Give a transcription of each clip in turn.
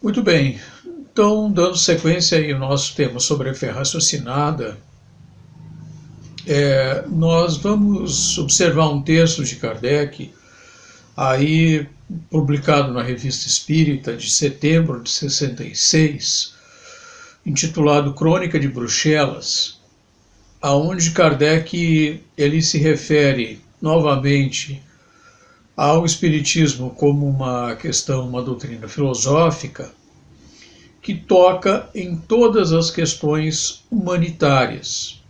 Muito bem, então, dando sequência aí ao nosso tema sobre a fé raciocinada, nós vamos observar um texto de Kardec, aí publicado na Revista Espírita de setembro de 66, intitulado Crônica de Bruxelas, aonde Kardec ele se refere novamente ao Espiritismo como uma questão, uma doutrina filosófica que toca em todas as questões humanitárias.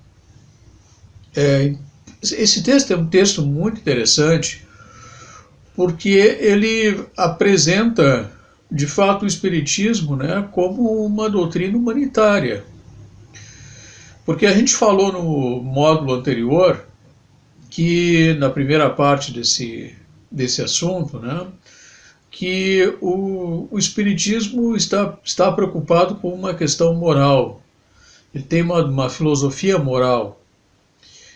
Esse texto é um texto muito interessante porque ele apresenta, de fato, o Espiritismo, né, como uma doutrina humanitária. Porque a gente falou no módulo anterior que, na primeira parte desse assunto, né, que o Espiritismo está preocupado com uma questão moral. Ele tem uma filosofia moral.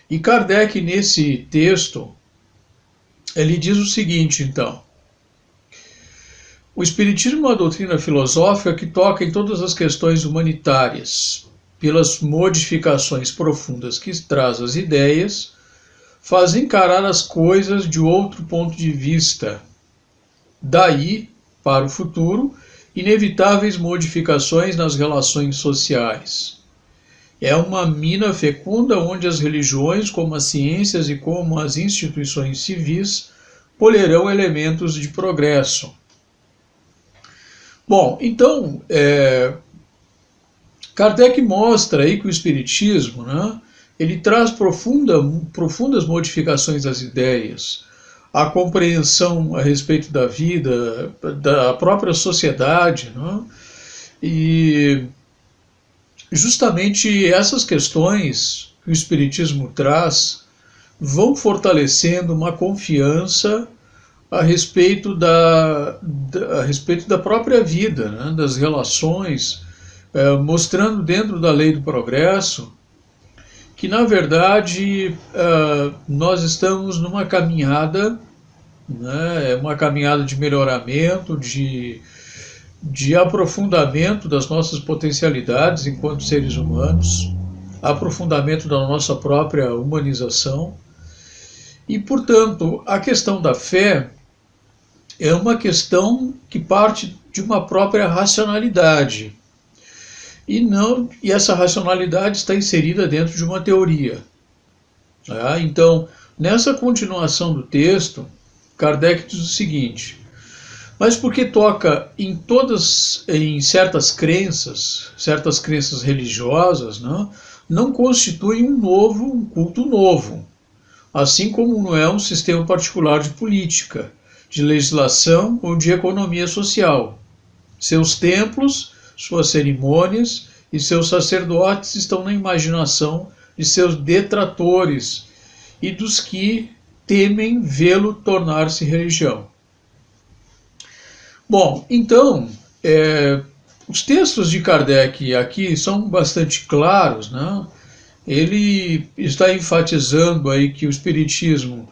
E Kardec, nesse texto, ele diz o seguinte, então: o Espiritismo é uma doutrina filosófica que toca em todas as questões humanitárias, pelas modificações profundas que traz as ideias, faz encarar as coisas de outro ponto de vista. Daí, para o futuro, inevitáveis modificações nas relações sociais. É uma mina fecunda onde as religiões, como as ciências e como as instituições civis, polerão elementos de progresso. Bom, então, Kardec mostra aí que o Espiritismo, né, ele traz profundas modificações das ideias, a compreensão a respeito da vida, da própria sociedade, né? E justamente essas questões que o Espiritismo traz vão fortalecendo uma confiança a respeito da própria vida, né? Das relações, mostrando dentro da lei do progresso que, na verdade, nós estamos numa caminhada, né, uma caminhada de melhoramento, de aprofundamento das nossas potencialidades enquanto seres humanos, aprofundamento da nossa própria humanização. E, portanto, a questão da fé é uma questão que parte de uma própria racionalidade. E essa racionalidade está inserida dentro de uma teoria. Então, nessa continuação do texto, Kardec diz o seguinte: mas porque toca em certas crenças religiosas, não constitui um culto novo, assim como não é um sistema particular de política, de legislação ou de economia social. Seus templos, suas cerimônias e seus sacerdotes estão na imaginação de seus detratores e dos que temem vê-lo tornar-se religião. Bom, então, os textos de Kardec aqui são bastante claros, né? Ele está enfatizando aí que o Espiritismo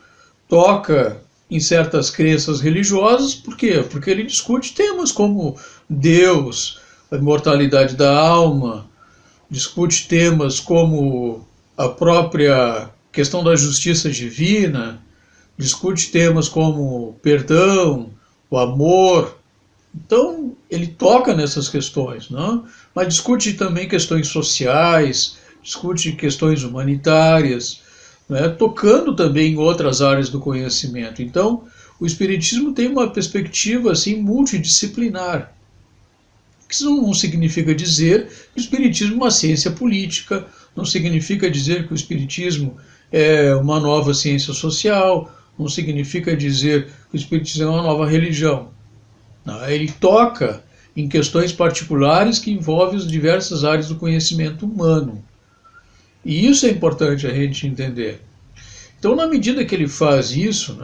toca em certas crenças religiosas. Por quê? Porque ele discute temas como Deus, a imortalidade da alma, discute temas como a própria questão da justiça divina, discute temas como perdão, o amor. Então, ele toca nessas questões, né? Mas discute também questões sociais, discute questões humanitárias, né? Tocando também em outras áreas do conhecimento. Então, o Espiritismo tem uma perspectiva assim, multidisciplinar. Isso não significa dizer que o Espiritismo é uma ciência política, não significa dizer que o Espiritismo é uma nova ciência social, não significa dizer que o Espiritismo é uma nova religião. Ele toca em questões particulares que envolvem as diversas áreas do conhecimento humano. E isso é importante a gente entender. Então, na medida que ele faz isso,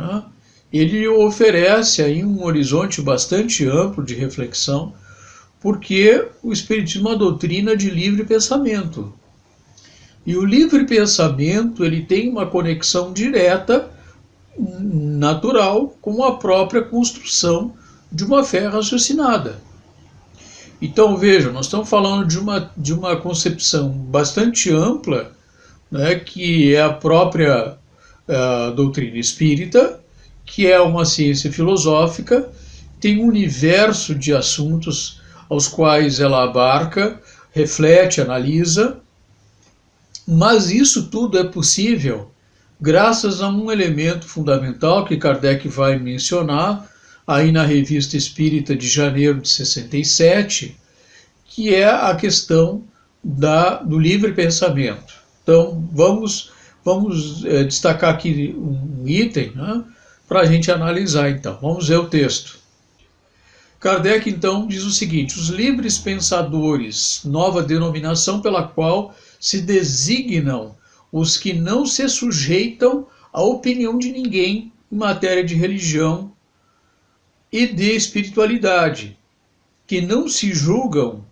ele oferece aí um horizonte bastante amplo de reflexão, porque o Espiritismo é uma doutrina de livre pensamento. E o livre pensamento ele tem uma conexão direta, natural, com a própria construção de uma fé raciocinada. Então vejam, nós estamos falando de uma concepção bastante ampla, né, que é a própria doutrina espírita, que é uma ciência filosófica, tem um universo de assuntos aos quais ela abarca, reflete, analisa, mas isso tudo é possível graças a um elemento fundamental que Kardec vai mencionar aí na Revista Espírita de janeiro de 67, que é a questão do livre pensamento. Então, vamos destacar aqui um item, né, para a gente analisar, então. Vamos ver o texto. Kardec, então, diz o seguinte: os livres pensadores, nova denominação pela qual se designam os que não se sujeitam à opinião de ninguém em matéria de religião e de espiritualidade, que não se julgam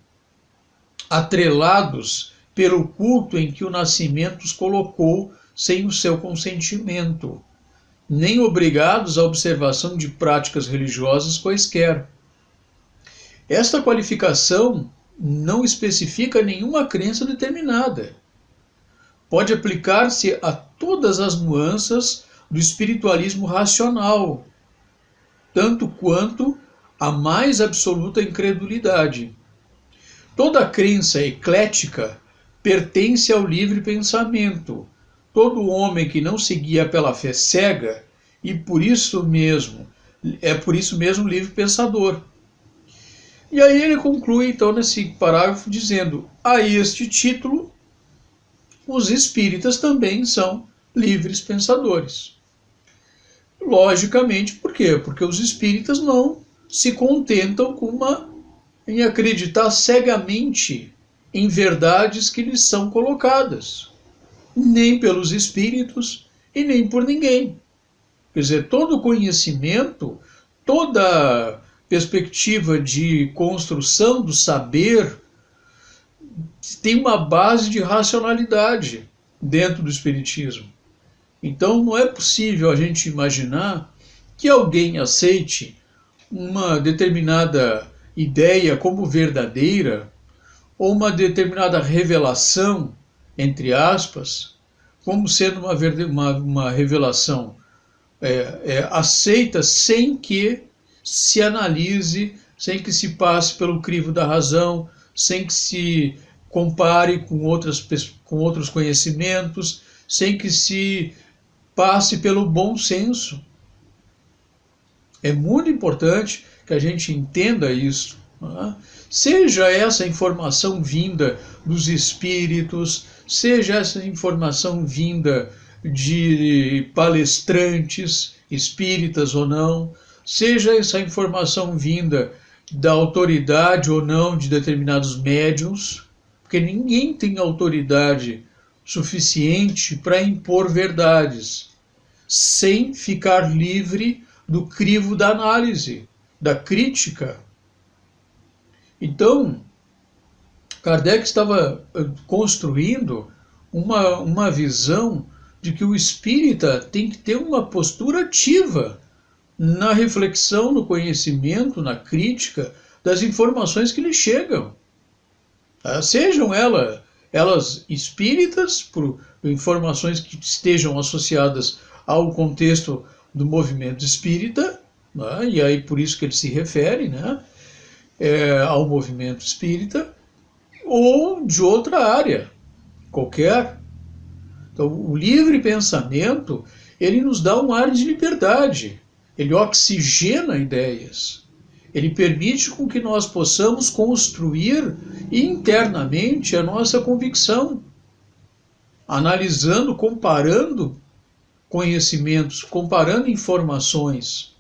atrelados pelo culto em que o nascimento os colocou sem o seu consentimento, nem obrigados à observação de práticas religiosas quaisquer. Esta qualificação não especifica nenhuma crença determinada. Pode aplicar-se a todas as nuances do espiritualismo racional, tanto quanto a mais absoluta incredulidade. Toda crença eclética pertence ao livre pensamento. Todo homem que não se guia pela fé cega e por isso mesmo livre pensador. E aí ele conclui então nesse parágrafo dizendo: a este título os espíritas também são livres pensadores. Logicamente, por quê? Porque os espíritas não se contentam em acreditar cegamente em verdades que lhes são colocadas, nem pelos espíritos e nem por ninguém. Quer dizer, todo conhecimento, toda perspectiva de construção do saber tem uma base de racionalidade dentro do espiritismo. Então não é possível a gente imaginar que alguém aceite uma determinada ideia como verdadeira ou uma determinada revelação, entre aspas, como sendo uma revelação aceita sem que se analise, sem que se passe pelo crivo da razão, sem que se compare com outros conhecimentos, sem que se passe pelo bom senso. É muito importante que a gente entenda isso. Né? Seja essa informação vinda dos espíritos, seja essa informação vinda de palestrantes, espíritas ou não, seja essa informação vinda da autoridade ou não de determinados médiuns, porque ninguém tem autoridade suficiente para impor verdades, sem ficar livre do crivo da análise, da crítica. Então, Kardec estava construindo uma visão de que o espírita tem que ter uma postura ativa na reflexão, no conhecimento, na crítica das informações que lhe chegam. Sejam elas espíritas, por informações que estejam associadas ao contexto do movimento espírita, né, e aí por isso que ele se refere, né, ao movimento espírita, ou de outra área, qualquer. Então, o livre pensamento, ele nos dá um ar de liberdade, ele oxigena ideias, ele permite com que nós possamos construir internamente a nossa convicção, analisando, comparando conhecimentos, comparando informações,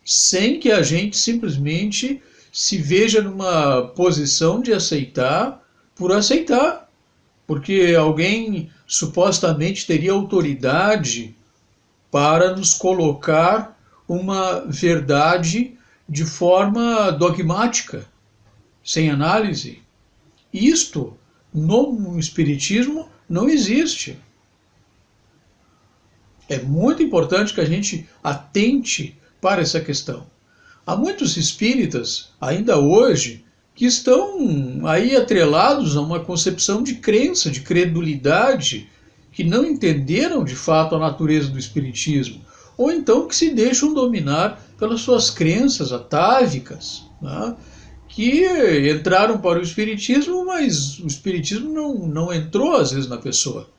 sem que a gente simplesmente se veja numa posição de aceitar por aceitar, porque alguém supostamente teria autoridade para nos colocar uma verdade de forma dogmática, sem análise. Isto, no Espiritismo, não existe. É muito importante que a gente atente para essa questão. Há muitos espíritas, ainda hoje, que estão aí atrelados a uma concepção de crença, de credulidade, que não entenderam de fato a natureza do espiritismo, ou então que se deixam dominar pelas suas crenças atávicas, né? Que entraram para o espiritismo, mas o espiritismo não entrou às vezes na pessoa.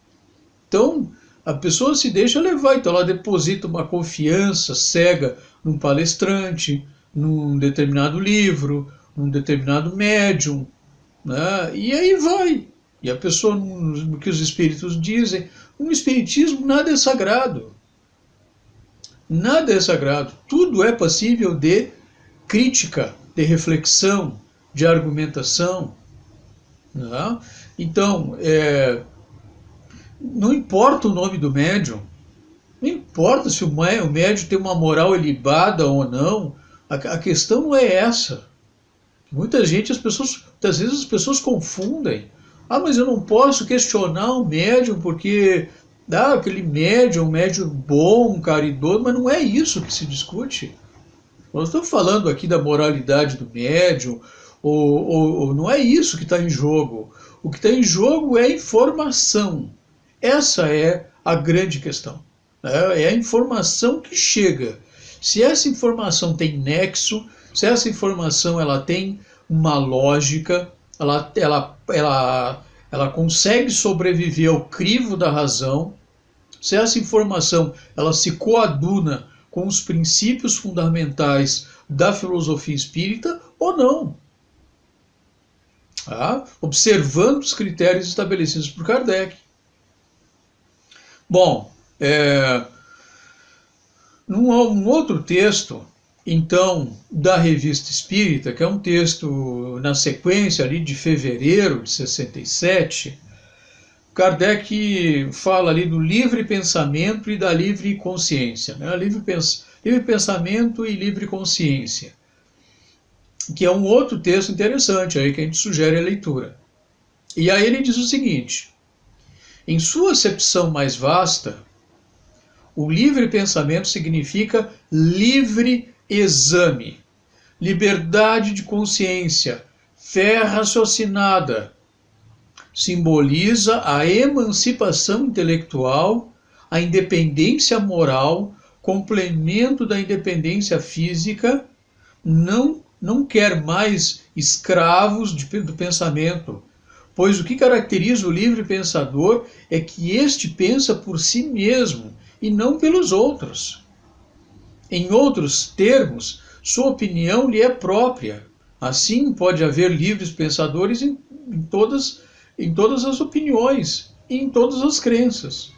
Então a pessoa se deixa levar, então ela deposita uma confiança cega num palestrante, num determinado livro, num determinado médium, né? E aí vai. E a pessoa, no que os espíritos dizem, no espiritismo nada é sagrado. Nada é sagrado. Tudo é passível de crítica, de reflexão, de argumentação, né? Então, não importa o nome do médium, não importa se o médium tem uma moral ilibada ou não, a questão não é essa. Muitas vezes as pessoas confundem. Ah, mas eu não posso questionar o médium porque aquele médium, um médium bom, caridoso, mas não é isso que se discute. Nós estamos falando aqui da moralidade do médium, ou não é isso que está em jogo. O que está em jogo é informação. Essa é a grande questão. É a informação que chega. Se essa informação tem nexo, se essa informação ela tem uma lógica, ela consegue sobreviver ao crivo da razão, se essa informação ela se coaduna com os princípios fundamentais da filosofia espírita ou não. Tá? Observando os critérios estabelecidos por Kardec. Bom, num outro texto, então, da Revista Espírita, que é um texto na sequência ali de fevereiro de 67, Kardec fala ali do livre pensamento e da livre consciência, né? Livre pensamento e livre consciência, que é um outro texto interessante aí que a gente sugere a leitura. E aí ele diz o seguinte: em sua acepção mais vasta, o livre pensamento significa livre exame, liberdade de consciência, fé raciocinada. Simboliza a emancipação intelectual, a independência moral, complemento da independência física, não quer mais escravos do pensamento, pois o que caracteriza o livre pensador é que este pensa por si mesmo e não pelos outros. Em outros termos, sua opinião lhe é própria. Assim, pode haver livres pensadores em todas as opiniões e em todas as crenças.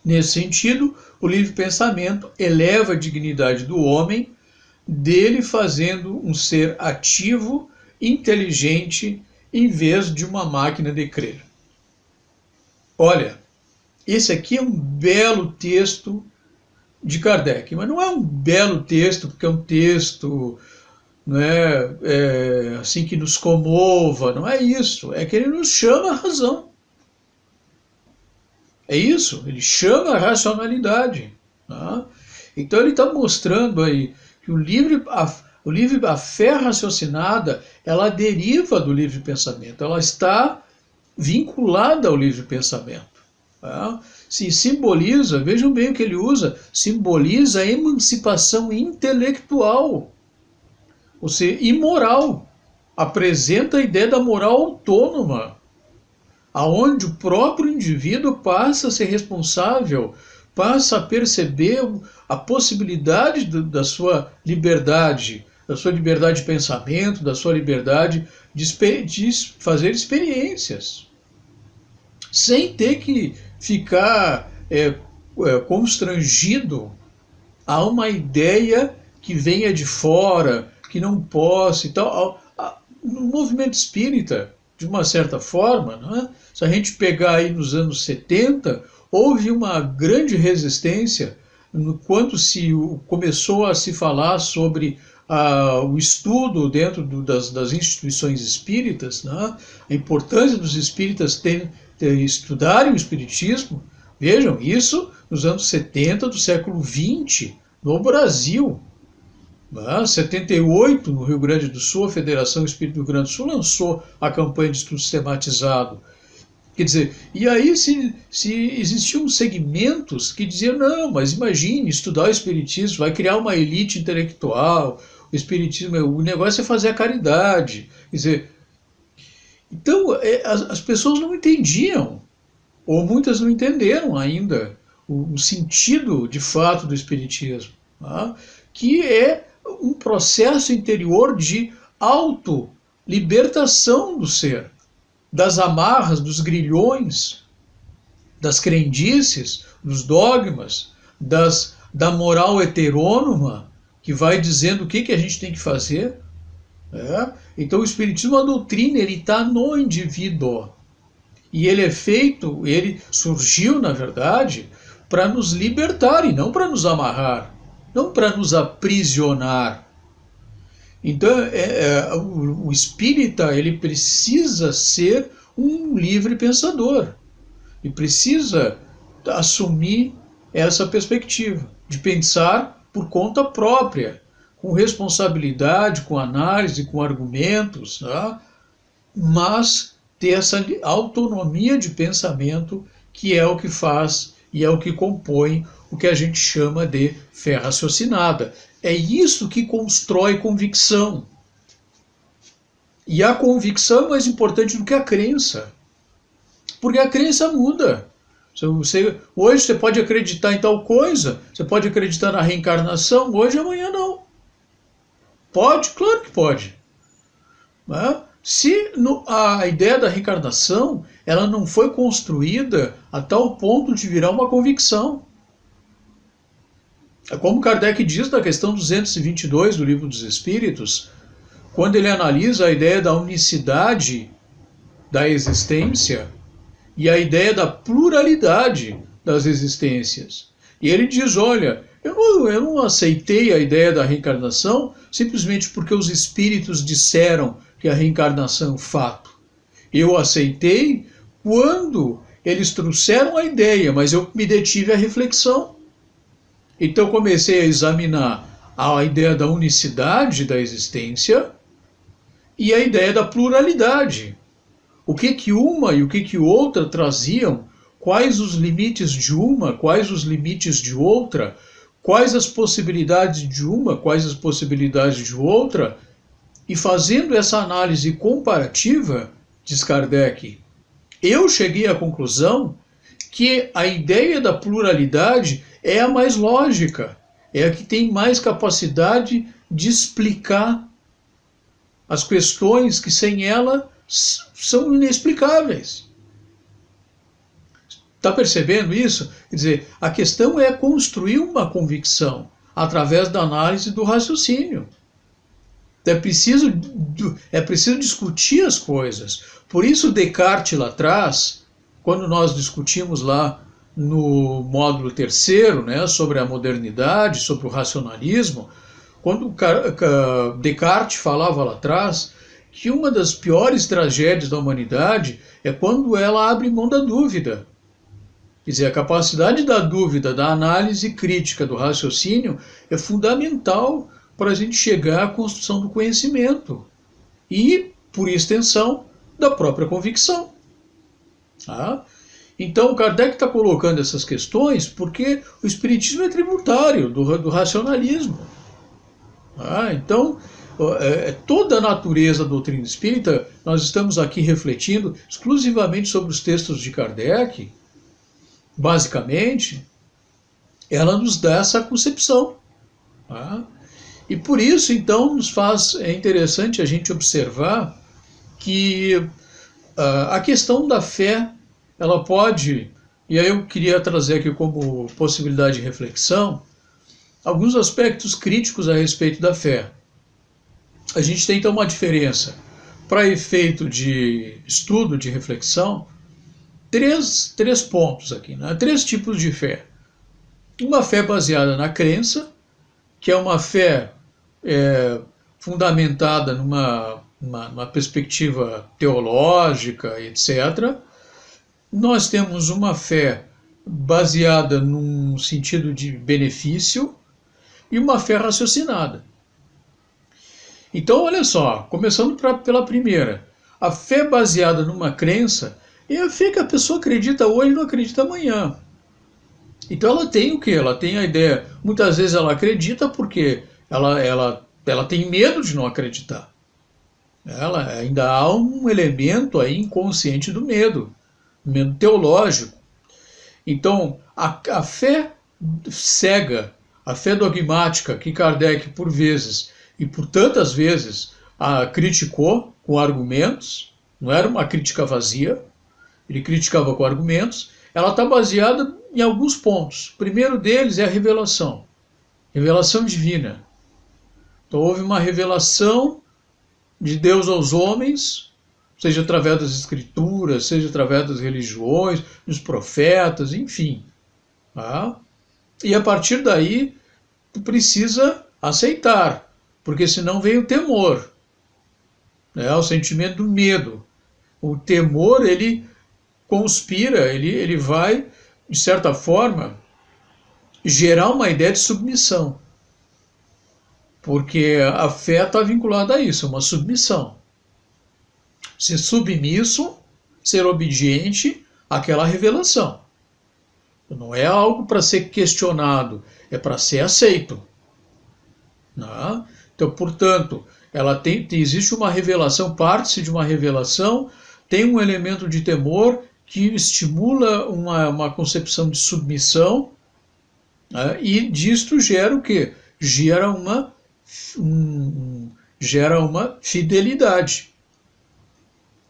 Nesse sentido, o livre pensamento eleva a dignidade do homem, dele fazendo um ser ativo, inteligente, em vez de uma máquina de crer. Olha, esse aqui é um belo texto de Kardec, mas não é um belo texto porque é um texto, não assim que nos comova, não é isso, é que ele nos chama a razão. É isso, ele chama a racionalidade. Tá? Então ele está mostrando aí que a fé raciocinada, ela deriva do livre pensamento, ela está vinculada ao livre pensamento. Tá? Se simboliza, vejam bem o que ele usa, simboliza a emancipação intelectual, ou seja, imoral. Apresenta a ideia da moral autônoma, aonde o próprio indivíduo passa a ser responsável, passa a perceber a possibilidade da sua liberdade de pensamento, da sua liberdade de fazer experiências, sem ter que ficar constrangido a uma ideia que venha de fora, que não possa e tal. No movimento espírita, de uma certa forma, não é? Se a gente pegar aí nos anos 70, houve uma grande resistência quando começou a se falar sobre o estudo dentro das instituições espíritas, né? A importância dos espíritas estudarem o espiritismo. Vejam, isso nos anos 70 do século XX, no Brasil. 78, no Rio Grande do Sul, a Federação Espírita do Rio Grande do Sul lançou a campanha de estudo sistematizado. Quer dizer, e aí se existiam segmentos que diziam, não, mas imagine, estudar o Espiritismo vai criar uma elite intelectual, o Espiritismo, o negócio é fazer a caridade. Quer dizer, então as pessoas não entendiam, ou muitas não entenderam ainda, o sentido de fato do Espiritismo, tá? Que é um processo interior de auto-libertação do ser, das amarras, dos grilhões, das crendices, dos dogmas, da moral heterônoma, que vai dizendo o que a gente tem que fazer. Então o Espiritismo, a doutrina, ele está no indivíduo. E ele é feito, ele surgiu, na verdade, para nos libertar e não para nos amarrar, não para nos aprisionar. Então, o espírita, ele precisa ser um livre pensador e precisa assumir essa perspectiva de pensar por conta própria, com responsabilidade, com análise, com argumentos, tá? Mas ter essa autonomia de pensamento que é o que faz e é o que compõe o que a gente chama de fé raciocinada. É isso que constrói convicção. E a convicção é mais importante do que a crença. Porque a crença muda. Hoje você pode acreditar em tal coisa, você pode acreditar na reencarnação, hoje amanhã não. Pode? Claro que pode. Se a ideia da reencarnação ela não foi construída a tal ponto de virar uma convicção. Como Kardec diz na questão 222 do Livro dos Espíritos, quando ele analisa a ideia da unicidade da existência e a ideia da pluralidade das existências. E ele diz, olha, eu não aceitei a ideia da reencarnação simplesmente porque os espíritos disseram que a reencarnação é um fato. Eu aceitei quando eles trouxeram a ideia, mas eu me detive à reflexão. Então comecei a examinar a ideia da unicidade da existência e a ideia da pluralidade. O que uma e o que outra traziam, quais os limites de uma, quais os limites de outra, quais as possibilidades de uma, quais as possibilidades de outra, e fazendo essa análise comparativa, diz Kardec, eu cheguei à conclusão que a ideia da pluralidade é a mais lógica, é a que tem mais capacidade de explicar as questões que sem ela são inexplicáveis. Está percebendo isso? Quer dizer, a questão é construir uma convicção através da análise do raciocínio. É preciso discutir as coisas. Por isso Descartes lá atrás, quando nós discutimos lá no módulo 3º, né, sobre a modernidade, sobre o racionalismo, quando Descartes falava lá atrás que uma das piores tragédias da humanidade é quando ela abre mão da dúvida. Quer dizer, a capacidade da dúvida, da análise crítica, do raciocínio é fundamental para a gente chegar à construção do conhecimento e, por extensão, da própria convicção. Tá? Então, Kardec está colocando essas questões porque o Espiritismo é tributário do racionalismo. Então, toda a natureza da doutrina espírita, nós estamos aqui refletindo exclusivamente sobre os textos de Kardec, basicamente, ela nos dá essa concepção. E por isso, então, é interessante a gente observar que a questão da fé, ela pode, e aí eu queria trazer aqui como possibilidade de reflexão, alguns aspectos críticos a respeito da fé. A gente tem então uma diferença, para efeito de estudo, de reflexão, três pontos aqui, né? 3 tipos de fé. Uma fé baseada na crença, que é uma fé fundamentada numa perspectiva teológica, etc. Nós temos uma fé baseada num sentido de benefício e uma fé raciocinada. Então, olha só, começando pela primeira. A fé baseada numa crença é a fé que a pessoa acredita hoje e não acredita amanhã. Então ela tem o quê? Ela tem a ideia, muitas vezes ela acredita porque ela tem medo de não acreditar. Ela ainda há um elemento aí inconsciente do medo, medo teológico. Então, a fé cega, a fé dogmática que Kardec, por vezes e por tantas vezes, a criticou com argumentos, não era uma crítica vazia, ele criticava com argumentos, ela está baseada em alguns pontos. O primeiro deles é a revelação, revelação divina. Então, houve uma revelação de Deus aos homens, seja através das escrituras, seja através das religiões, dos profetas, enfim. Tá? E a partir daí, tu precisa aceitar, porque senão vem o temor, né? O sentimento do medo. O temor, ele conspira, ele vai, de certa forma, gerar uma ideia de submissão. Porque a fé está vinculada a isso, uma submissão. Ser submisso, ser obediente àquela revelação. Não é algo para ser questionado, é para ser aceito. Né? Então, portanto, existe uma revelação, parte-se de uma revelação, tem um elemento de temor que estimula uma concepção de submissão, né? E disto gera o quê? Gera uma fidelidade.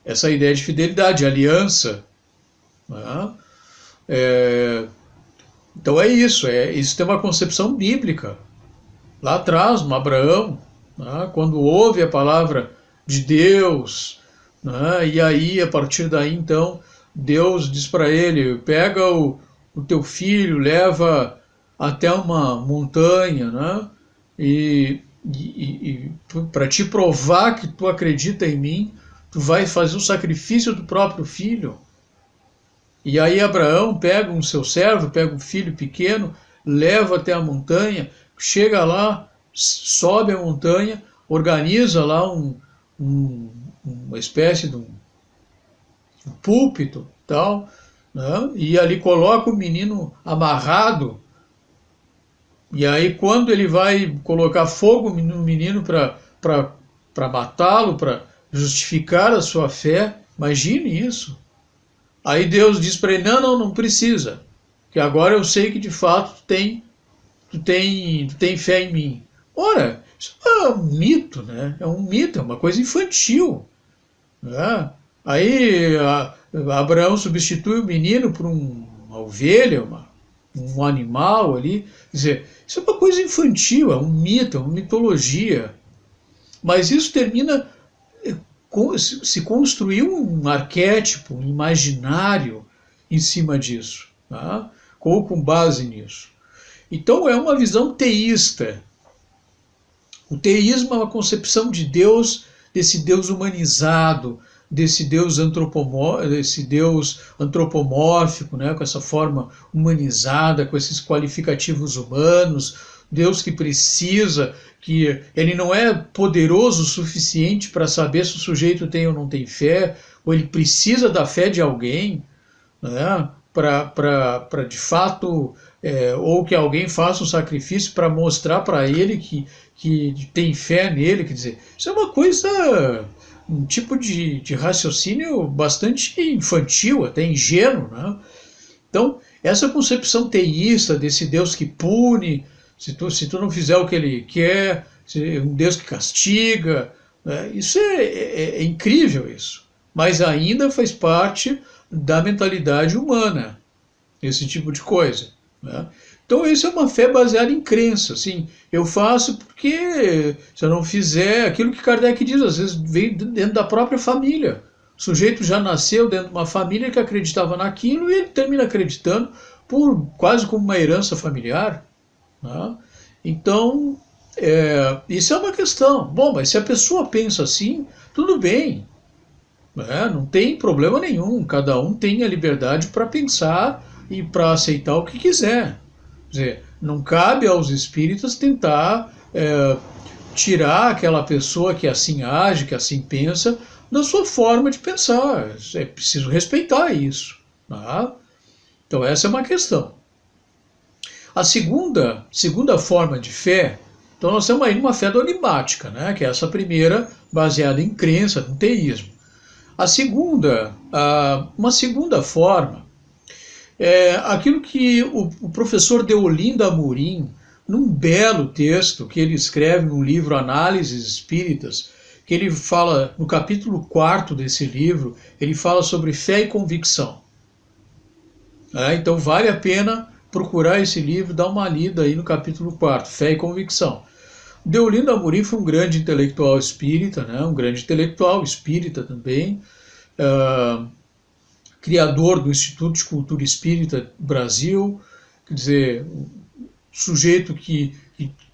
Essa ideia de fidelidade, aliança. Né? Então é isso, isso tem uma concepção bíblica. Lá atrás, no Abraão, né? Quando ouve a palavra de Deus, né? E aí, a partir daí, então, Deus diz para ele, pega o teu filho, leva até uma montanha, né? E para te provar que tu acredita em mim, tu vai fazer o sacrifício do próprio filho. E aí Abraão pega um seu servo, pega um filho pequeno, leva até a montanha, chega lá, sobe a montanha, organiza lá uma espécie de um púlpito, tal, né? E ali coloca o menino amarrado. E aí quando ele vai colocar fogo no menino para matá-lo, para justificar a sua fé, imagine isso. Aí Deus diz para ele, não precisa, que agora eu sei que de fato tu tem fé em mim. Ora, isso é um mito, né? É um mito, é uma coisa infantil. Né? Aí Abraão substitui o menino por uma ovelha, um animal ali. Quer dizer, isso é uma coisa infantil, é um mito, é uma mitologia. Mas isso termina, se construiu um arquétipo, um imaginário em cima disso, tá? Ou com base nisso. Então é uma visão teísta. O teísmo é uma concepção de Deus, desse Deus humanizado, desse Deus antropomórfico, né, com essa forma humanizada, com esses qualificativos humanos, Deus que precisa, que ele não é poderoso o suficiente para saber se o sujeito tem ou não tem fé, ou ele precisa da fé de alguém, né, para de fato, ou que alguém faça um sacrifício para mostrar para ele que tem fé nele. Quer dizer, isso é uma coisa, um tipo de raciocínio bastante infantil, até ingênuo, né? Então, essa concepção teísta desse Deus que pune, se tu não fizer o que ele quer, um Deus que castiga, né? Isso é incrível isso. Mas ainda faz parte da mentalidade humana, esse tipo de coisa, né? Então isso é uma fé baseada em crença, assim, eu faço porque se eu não fizer, aquilo que Kardec diz, às vezes vem dentro da própria família. O sujeito já nasceu dentro de uma família que acreditava naquilo e ele termina acreditando quase como uma herança familiar, né? Então, isso é uma questão. Bom, mas se a pessoa pensa assim, tudo bem, né? Não tem problema nenhum, cada um tem a liberdade para pensar e para aceitar o que quiser. Quer dizer, não cabe aos espíritas tentar tirar aquela pessoa que assim age, que assim pensa, da sua forma de pensar. É preciso respeitar isso. Tá? Então essa é uma questão. A segunda forma de fé, então nós temos aí uma fé dogmática, né? Que é essa primeira baseada em crença, no teísmo. Uma segunda forma é aquilo que o professor Deolinda Amorim, num belo texto que ele escreve no livro Análises Espíritas, que ele fala, no capítulo 4 desse livro, ele fala sobre fé e convicção. Então vale a pena procurar esse livro, dar uma lida aí no capítulo 4, Fé e Convicção. Deolinda Amorim foi um grande intelectual espírita, né? Um grande intelectual espírita também, criador do Instituto de Cultura Espírita Brasil, quer dizer, um sujeito que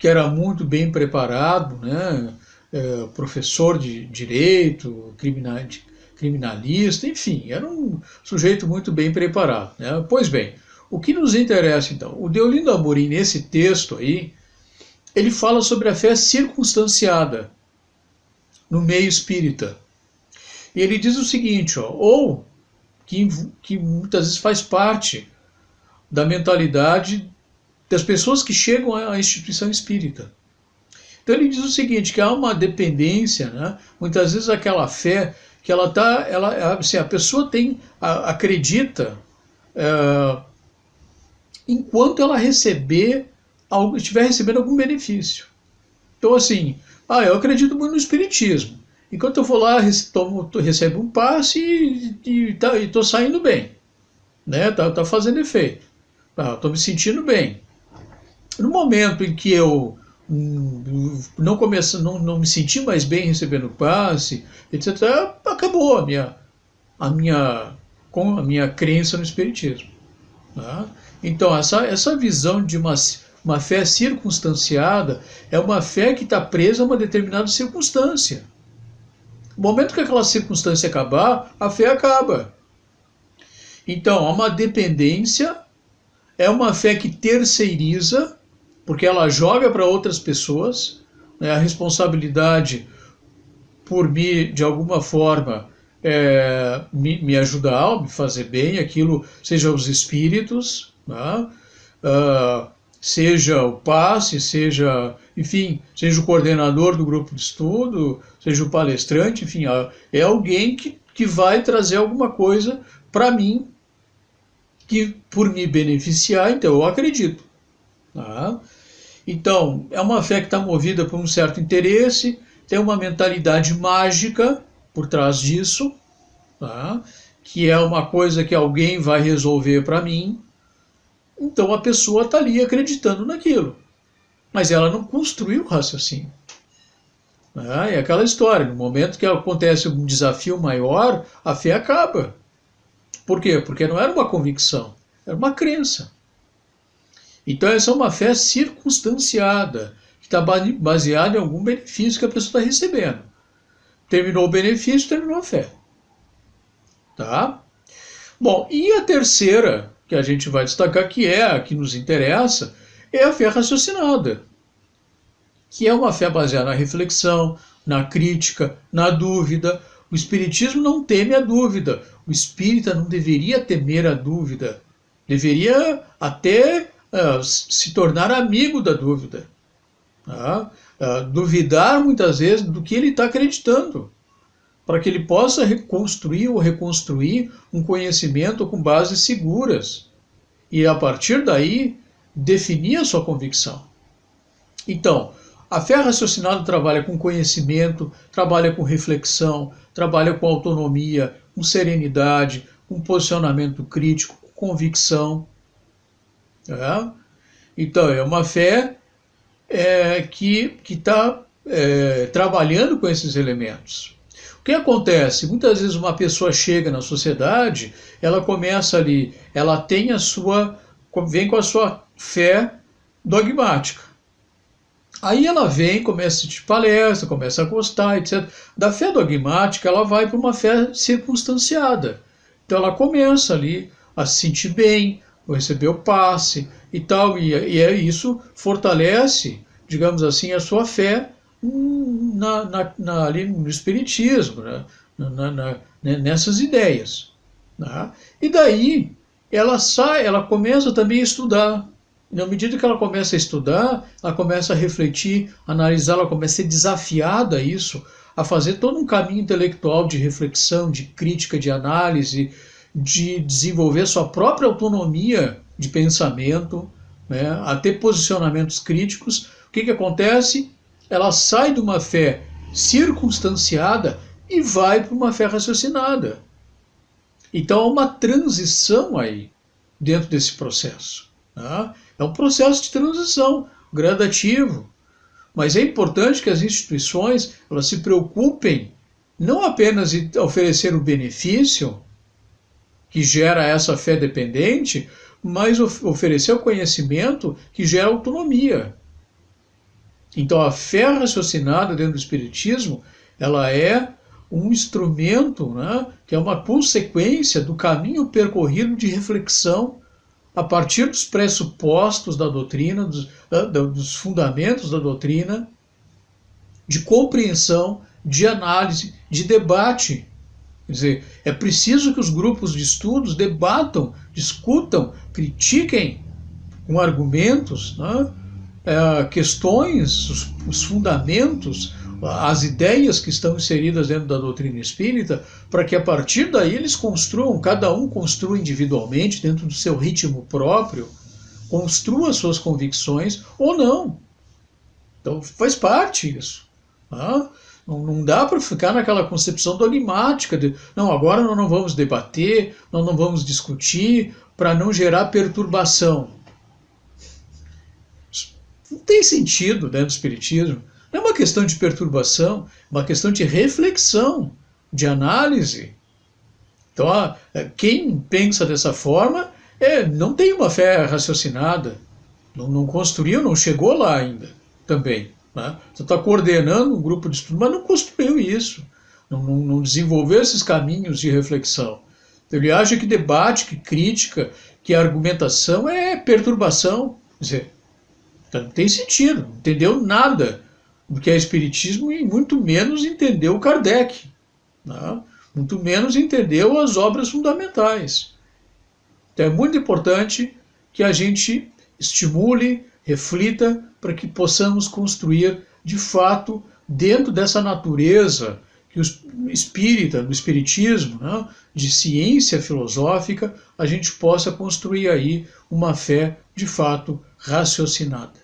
era muito bem preparado, né? Professor de direito, criminalista, enfim, era um sujeito muito bem preparado. Né? Pois bem, o que nos interessa então? O Deolinda Amorim, nesse texto aí, ele fala sobre a fé circunstanciada no meio espírita. E ele diz o seguinte, ou que muitas vezes faz parte da mentalidade das pessoas que chegam à instituição espírita. Então ele diz o seguinte, que há uma dependência, né? Muitas vezes aquela fé que assim, a pessoa acredita enquanto ela estiver recebendo algum benefício. Então assim, eu acredito muito no espiritismo. Enquanto eu vou lá, recebo um passe e estou saindo bem. Né? Tá fazendo efeito. Estou me sentindo bem. No momento em que eu não me senti mais bem recebendo passe, etc., acabou a minha crença no espiritismo. Tá? Então, essa visão de uma fé circunstanciada é uma fé que está presa a uma determinada circunstância. No momento que aquela circunstância acabar, a fé acaba. Então, há uma dependência, é uma fé que terceiriza, porque ela joga para outras pessoas, né, a responsabilidade por me, de alguma forma, me ajudar, me fazer bem, aquilo, seja os espíritos, né, seja o passe, enfim, seja o coordenador do grupo de estudo, seja o palestrante, enfim, é alguém que vai trazer alguma coisa para mim, que por me beneficiar, então eu acredito. Tá? Então, é uma fé que está movida por um certo interesse, tem uma mentalidade mágica por trás disso, tá? Que é uma coisa que alguém vai resolver para mim. Então a pessoa está ali acreditando naquilo, mas ela não construiu o raciocínio. É aquela história, no momento que acontece um desafio maior, a fé acaba. Por quê? Porque não era uma convicção, era uma crença. Então essa é uma fé circunstanciada, que está baseada em algum benefício que a pessoa está recebendo. Terminou o benefício, terminou a fé. Tá? Bom, e a terceira, que a gente vai destacar, que é a que nos interessa, é a fé raciocinada, que é uma fé baseada na reflexão, na crítica, na dúvida. O espiritismo não teme a dúvida. O espírita não deveria temer a dúvida. Deveria até se tornar amigo da dúvida. Tá? Duvidar muitas vezes do que ele está acreditando, para que ele possa reconstruir ou reconstruir um conhecimento com bases seguras. E a partir daí, definir a sua convicção. Então, a fé raciocinada trabalha com conhecimento, trabalha com reflexão, trabalha com autonomia, com serenidade, com posicionamento crítico, com convicção. Então, é uma fé que está trabalhando com esses elementos. O que acontece? Muitas vezes uma pessoa chega na sociedade, ela começa ali, ela vem com a sua fé dogmática. Aí ela vem, começa a assistir palestra, começa a gostar, etc. Da fé dogmática, ela vai para uma fé circunstanciada. Então ela começa ali a se sentir bem, receber o passe e tal, e isso fortalece, digamos assim, a sua fé ali no Espiritismo, né? Nessas ideias. Né? E daí ela começa também a estudar. Na medida que ela começa a estudar, ela começa a refletir, analisar, ela começa a ser desafiada a isso, a fazer todo um caminho intelectual de reflexão, de crítica, de análise, de desenvolver sua própria autonomia de pensamento, né, a ter posicionamentos críticos. O que acontece? Ela sai de uma fé circunstanciada e vai para uma fé raciocinada. Então há uma transição aí dentro desse processo. Tá? É um processo de transição gradativo. Mas é importante que as instituições elas se preocupem não apenas em oferecer o benefício que gera essa fé dependente, mas oferecer o conhecimento que gera autonomia. Então a fé raciocinada dentro do Espiritismo, ela é um instrumento, né, que é uma consequência do caminho percorrido de reflexão a partir dos pressupostos da doutrina, dos fundamentos da doutrina, de compreensão, de análise, de debate. Quer dizer, é preciso que os grupos de estudos debatam, discutam, critiquem com argumentos, né, questões, os fundamentos, as ideias que estão inseridas dentro da doutrina espírita, para que a partir daí eles construam, cada um construa individualmente, dentro do seu ritmo próprio, construa suas convicções ou não. Então faz parte isso. Tá? Não dá para ficar naquela concepção dogmática de não, agora nós não vamos debater, nós não vamos discutir, para não gerar perturbação. Não tem sentido dentro do Espiritismo. Não é uma questão de perturbação, é uma questão de reflexão, de análise. Então, quem pensa dessa forma não tem uma fé raciocinada, não construiu, não chegou lá ainda também. Né? Você está coordenando um grupo de estudo, mas não construiu isso, não desenvolveu esses caminhos de reflexão. Ele acha que debate, que crítica, que argumentação é perturbação. Quer dizer, não tem sentido, não entendeu nada do que é Espiritismo e muito menos entendeu Kardec. Né? Muito menos entendeu as obras fundamentais. Então é muito importante que a gente estimule, reflita, para que possamos construir, de fato, dentro dessa natureza que o espírita, do espiritismo, né, de ciência filosófica, a gente possa construir aí uma fé, de fato, raciocinada.